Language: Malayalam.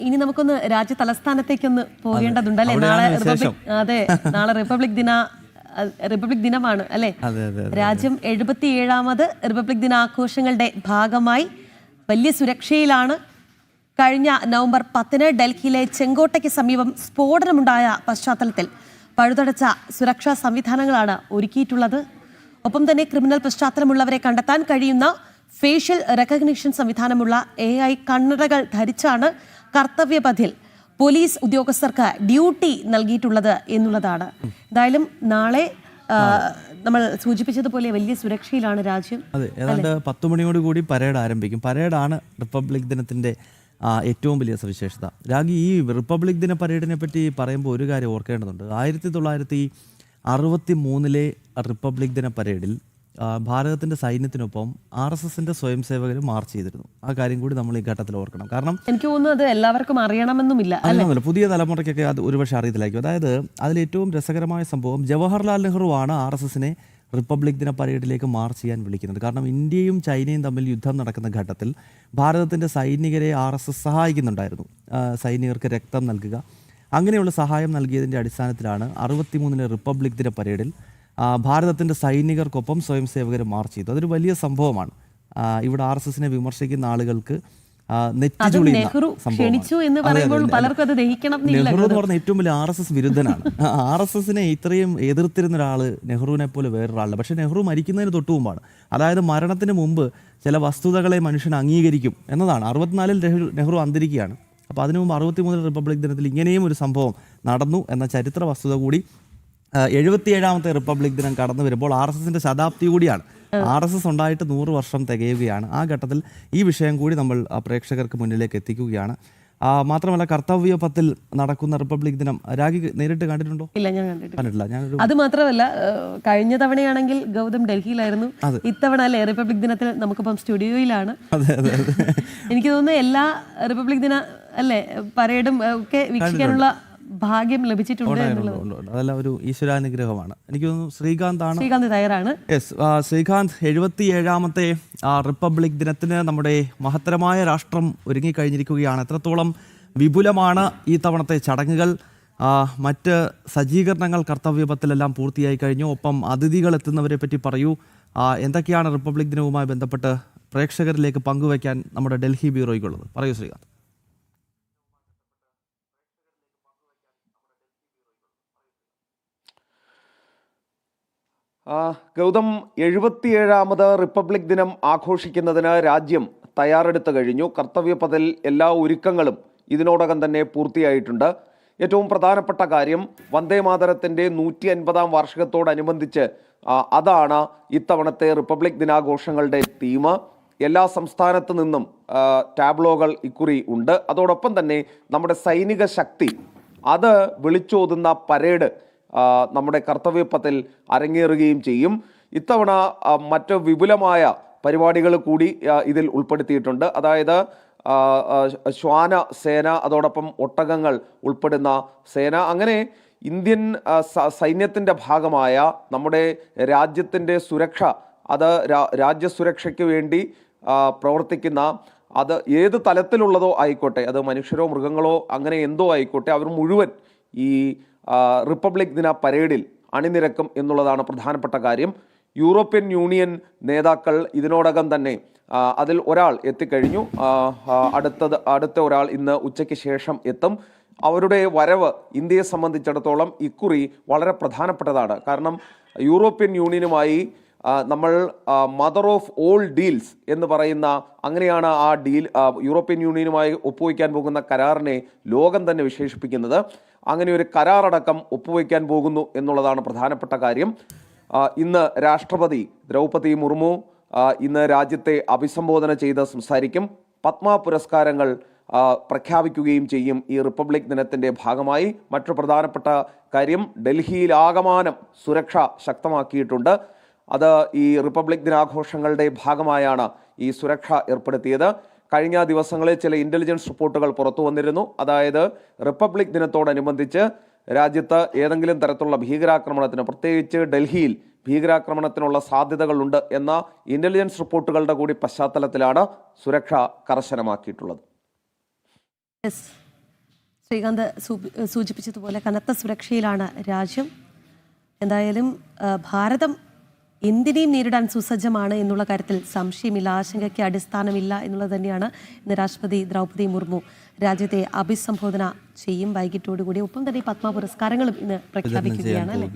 ഇനി നമുക്കൊന്ന് രാജ്യ തലസ്ഥാനത്തേക്കൊന്ന് പോകേണ്ടതുണ്ട് അല്ലെ? നാളെ റിപ്പബ്ലിക് ദിനമാണ് അല്ലെ? രാജ്യം 77ാമത് റിപ്പബ്ലിക് ദിനാഘോഷങ്ങളുടെ ഭാഗമായി വലിയ സുരക്ഷയിലാണ്. കഴിഞ്ഞ നവംബർ 10 ഡൽഹിയിലെ ചെങ്കോട്ടയ്ക്ക് സമീപം സ്ഫോടനമുണ്ടായ പശ്ചാത്തലത്തിൽ പഴുതടച്ച സുരക്ഷാ സംവിധാനങ്ങളാണ് ഒരുക്കിയിട്ടുള്ളത്. ഒപ്പം തന്നെ ക്രിമിനൽ പശ്ചാത്തലമുള്ളവരെ കണ്ടെത്താൻ കഴിയുന്ന ഫേഷ്യൽ റെക്കഗ്നിഷൻ സംവിധാനമുള്ള AI കണ്ണടകൾ ധരിച്ചാണ് കർത്തവ്യപഥിൽ പോലീസ് ഉദ്യോഗസ്ഥർക്ക് ഡ്യൂട്ടി നൽകിയിട്ടുള്ളത് എന്നുള്ളതാണ്. എന്തായാലും നാളെ നമ്മൾ സൂചിപ്പിച്ചതുപോലെ വലിയ സുരക്ഷയിലാണ് രാജ്യം. അതെ, ഏതാണ്ട് 10 മണിയോടുകൂടി പരേഡ് ആരംഭിക്കും. പരേഡാണ് റിപ്പബ്ലിക് ദിനത്തിൻ്റെ ഏറ്റവും വലിയ സവിശേഷത. രാഗി, ഈ റിപ്പബ്ലിക് ദിന പരേഡിനെ പറ്റി പറയുമ്പോൾ ഒരു കാര്യം ഓർക്കേണ്ടതുണ്ട്. 1963 റിപ്പബ്ലിക് ദിന പരേഡിൽ ഭാരതത്തിൻ്റെ സൈന്യത്തിനൊപ്പം RSSന്റെ സ്വയം സേവകർ മാർച്ച് ചെയ്തിരുന്നു. ആ കാര്യം കൂടി നമ്മൾ ഈ ഘട്ടത്തിൽ ഓർക്കണം. കാരണം എനിക്ക് തോന്നുന്നു അത് എല്ലാവർക്കും അറിയണമെന്നുമില്ല, പുതിയ തലമുറയ്ക്കൊക്കെ അത് ഒരുപക്ഷെ അറിയത്തില്ലായിരിക്കും. അതായത് അതിലേറ്റവും രസകരമായ സംഭവം, ജവഹർലാൽ നെഹ്റു ആണ് RSSനെ റിപ്പബ്ലിക് ദിന പരേഡിലേക്ക് മാർച്ച് ചെയ്യാൻ വിളിക്കുന്നത്. കാരണം ഇന്ത്യയും ചൈനയും തമ്മിൽ യുദ്ധം നടക്കുന്ന ഘട്ടത്തിൽ ഭാരതത്തിൻ്റെ സൈനികരെ RSS സഹായിക്കുന്നുണ്ടായിരുന്നു. സൈനികർക്ക് രക്തം നൽകുക, അങ്ങനെയുള്ള സഹായം നൽകിയതിൻ്റെ അടിസ്ഥാനത്തിലാണ് 63 റിപ്പബ്ലിക് ദിന പരേഡിൽ ഭാരതത്തിൻ്റെ സൈനികർക്കൊപ്പം സ്വയം സേവകർ മാർച്ച് ചെയ്തു. അതൊരു വലിയ സംഭവമാണ്. ഇവിടെ RSSനെ വിമർശിക്കുന്ന ആളുകൾക്ക് നെഹ്റു എന്ന് പറഞ്ഞ ഏറ്റവും വലിയ RSS വിരുദ്ധനാണ്. RSSനെ ഇത്രയും എതിർത്തിരുന്ന ഒരാൾ നെഹ്റുവിനെ പോലെ വേറൊരാളല്ല. പക്ഷേ നെഹ്റു മരിക്കുന്നതിന് തൊട്ടു മുമ്പാണ്, അതായത് മരണത്തിന് മുമ്പ് ചില വസ്തുതകളെ മനുഷ്യൻ അംഗീകരിക്കും എന്നതാണ്. 64-ൽ നെഹ്റു അന്തരിക്കുകയാണ്. അപ്പോൾ അതിനു മുമ്പ് 63 റിപ്പബ്ലിക് ദിനത്തിൽ ഇങ്ങനെയും ഒരു സംഭവം നടന്നു എന്ന ചരിത്ര വസ്തുത കൂടി 77ാമത്തെ റിപ്പബ്ലിക് ദിനം കടന്നു വരുമ്പോൾ RSSന്റെ ശതാബ്ദി കൂടിയാണ്. RSS ഉണ്ടായിട്ട് 100 വർഷം തികയുകയാണ്. ആ ഘട്ടത്തിൽ ഈ വിഷയം കൂടി നമ്മൾ പ്രേക്ഷകർക്ക് മുന്നിലേക്ക് എത്തിക്കുകയാണ്. മാത്രമല്ല, കർത്തവ്യപഥിൽ നടക്കുന്ന റിപ്പബ്ലിക് ദിനം രാഗി നേരിട്ട് കണ്ടിട്ടുണ്ടോ? ഇല്ല, ഞാൻ കണ്ടിട്ടില്ല. അത് മാത്രമല്ല, കഴിഞ്ഞ തവണയാണെങ്കിൽ ഗൗതം ഡൽഹിയിലായിരുന്നു. ഇത്തവണ അല്ലേ റിപ്പബ്ലിക് ദിനത്തിൽ നമുക്കിപ്പം സ്റ്റുഡിയോയിലാണ്. എനിക്ക് തോന്നുന്നു എല്ലാ റിപ്പബ്ലിക് ദിന അല്ലേ പരേഡും ഒക്കെ വീക്ഷിക്കാനുള്ള ഭാഗ്യം ലഭിച്ചിട്ടുണ്ട്. അതെല്ലാം ഒരു ഈശ്വരാനുഗ്രഹമാണ്. എനിക്ക് തോന്നുന്നു ശ്രീകാന്ത് തയ്യാറാണ്. ശ്രീകാന്ത്, 77ാമത്തെ റിപ്പബ്ലിക് ദിനത്തിന് നമ്മുടെ മഹത്തരമായ രാഷ്ട്രം ഒരുങ്ങിക്കഴിഞ്ഞിരിക്കുകയാണ്. എത്രത്തോളം വിപുലമാണ് ഈ തവണത്തെ ചടങ്ങുകൾ? മറ്റ് സജ്ജീകരണങ്ങൾ കർത്തവ്യപഥിലെല്ലാം പൂർത്തിയായി കഴിഞ്ഞു. ഒപ്പം അതിഥികൾ എത്തുന്നവരെ പറ്റി പറയൂ. എന്തൊക്കെയാണ് റിപ്പബ്ലിക് ദിനവുമായി ബന്ധപ്പെട്ട് പ്രേക്ഷകരിലേക്ക് പങ്കുവയ്ക്കാൻ നമ്മുടെ ഡൽഹി ബ്യൂറോയ്ക്കുള്ളത്? പറയൂ ശ്രീകാന്ത്. ഗൗതം, 77ാമത് റിപ്പബ്ലിക് ദിനം ആഘോഷിക്കുന്നതിന് രാജ്യം തയ്യാറെടുത്തു കഴിഞ്ഞു. കർത്തവ്യപഥിൽ എല്ലാ ഒരുക്കങ്ങളും ഇതിനോടകം തന്നെ പൂർത്തിയായിട്ടുണ്ട്. ഏറ്റവും പ്രധാനപ്പെട്ട കാര്യം, വന്ദേമാതരത്തിൻ്റെ 150ാം വാർഷികത്തോടനുബന്ധിച്ച് അതാണ് ഇത്തവണത്തെ റിപ്പബ്ലിക് ദിനാഘോഷങ്ങളുടെ തീം. എല്ലാ സംസ്ഥാനത്തു നിന്നും ടാബ്ലോകൾ ഇക്കുറി ഉണ്ട്. അതോടൊപ്പം തന്നെ നമ്മുടെ സൈനിക ശക്തി അത് വിളിച്ചോതുന്ന പരേഡ് നമ്മുടെ കർത്തവ്യപഥിൽ അരങ്ങേറുകയും ചെയ്യും. ഇത്തവണ മറ്റ് വിപുലമായ പരിപാടികൾ കൂടി ഇതിൽ ഉൾപ്പെടുത്തിയിട്ടുണ്ട്. അതായത് ശ്വാന സേന, അതോടൊപ്പം ഒട്ടകങ്ങൾ ഉൾപ്പെടുന്ന സേന, അങ്ങനെ ഇന്ത്യൻ സൈന്യത്തിൻ്റെ ഭാഗമായ നമ്മുടെ രാജ്യത്തിൻ്റെ സുരക്ഷ, അത് രാജ്യസുരക്ഷയ്ക്ക് വേണ്ടി പ്രവർത്തിക്കുന്ന, അത് ഏത് തലത്തിലുള്ളതോ ആയിക്കോട്ടെ, അത് മനുഷ്യരോ മൃഗങ്ങളോ അങ്ങനെ എന്തോ ആയിക്കോട്ടെ, അവർ മുഴുവൻ ഈ റിപ്പബ്ലിക് ദിന പരേഡിൽ അണിനിരക്കും എന്നുള്ളതാണ് പ്രധാനപ്പെട്ട കാര്യം. യൂറോപ്യൻ യൂണിയൻ നേതാക്കൾ ഇതിനോടകം തന്നെ അതിൽ ഒരാൾ എത്തിക്കഴിഞ്ഞു. അടുത്ത ഒരാൾ ഇന്ന് ഉച്ചയ്ക്ക് ശേഷം എത്തും. അവരുടെ വരവ് ഇന്ത്യയെ സംബന്ധിച്ചിടത്തോളം ഇക്കുറി വളരെ പ്രധാനപ്പെട്ടതാണ്. കാരണം യൂറോപ്യൻ യൂണിയനുമായി നമ്മൾ മദർ ഓഫ് ഓൾ ഡീൽസ് എന്ന് പറയുന്ന, അങ്ങനെയാണ് ആ ഡീൽ, യൂറോപ്യൻ യൂണിയനുമായി ഒപ്പുവയ്ക്കാൻ പോകുന്ന കരാറിനെ ലോകം തന്നെ വിശേഷിപ്പിക്കുന്നത്. അങ്ങനെ ഒരു കരാറടക്കം ഒപ്പുവയ്ക്കാൻ പോകുന്നു എന്നുള്ളതാണ് പ്രധാനപ്പെട്ട കാര്യം. ഇന്ന് രാഷ്ട്രപതി ദ്രൗപദി മുർമു ഇന്ന് രാജ്യത്തെ അഭിസംബോധന ചെയ്ത് സംസാരിക്കും. പത്മ പുരസ്കാരങ്ങൾ പ്രഖ്യാപിക്കുകയും ചെയ്യും ഈ റിപ്പബ്ലിക് ദിനത്തിൻ്റെ ഭാഗമായി. മറ്റു പ്രധാനപ്പെട്ട കാര്യം, ഡൽഹിയിൽ ആകമാനം സുരക്ഷ ശക്തമാക്കിയിട്ടുണ്ട്. അത് ഈ റിപ്പബ്ലിക് ദിനാഘോഷങ്ങളുടെ ഭാഗമായാണ് ഈ സുരക്ഷ ഏർപ്പെടുത്തിയത്. കഴിഞ്ഞ ദിവസങ്ങളിൽ ചില ഇൻ്റലിജൻസ് റിപ്പോർട്ടുകൾ പുറത്തു വന്നിരുന്നു. അതായത് റിപ്പബ്ലിക് ദിനത്തോടനുബന്ധിച്ച് രാജ്യത്ത് ഏതെങ്കിലും തരത്തിലുള്ള ഭീകരാക്രമണത്തിന്, പ്രത്യേകിച്ച് ഡൽഹിയിൽ ഭീകരാക്രമണത്തിനുള്ള സാധ്യതകളുണ്ട് എന്ന ഇൻ്റലിജൻസ് റിപ്പോർട്ടുകളുടെ കൂടി പശ്ചാത്തലത്തിലാണ് സുരക്ഷ കർശനമാക്കിയിട്ടുള്ളത്. ശ്രീകാന്ത് സൂചിപ്പിച്ചതുപോലെ കനത്ത സുരക്ഷയിലാണ് രാജ്യം. എന്തായാലും ഭാരതം എന്തിനേയും നേരിടാൻ സുസജ്ജമാണ് എന്നുള്ള കാര്യത്തിൽ സംശയമില്ല, ആശങ്കയ്ക്ക് അടിസ്ഥാനമില്ല എന്നുള്ളത് തന്നെയാണ് ഇന്ന് രാഷ്ട്രപതി ദ്രൗപദി മുർമു രാജ്യത്തെ അഭിസംബോധന ചെയ്യും വൈകിട്ടോടുകൂടി. ഒപ്പം തന്നെ പത്മ പുരസ്കാരങ്ങളും ഇന്ന് പ്രഖ്യാപിക്കുകയാണ് അല്ലേ?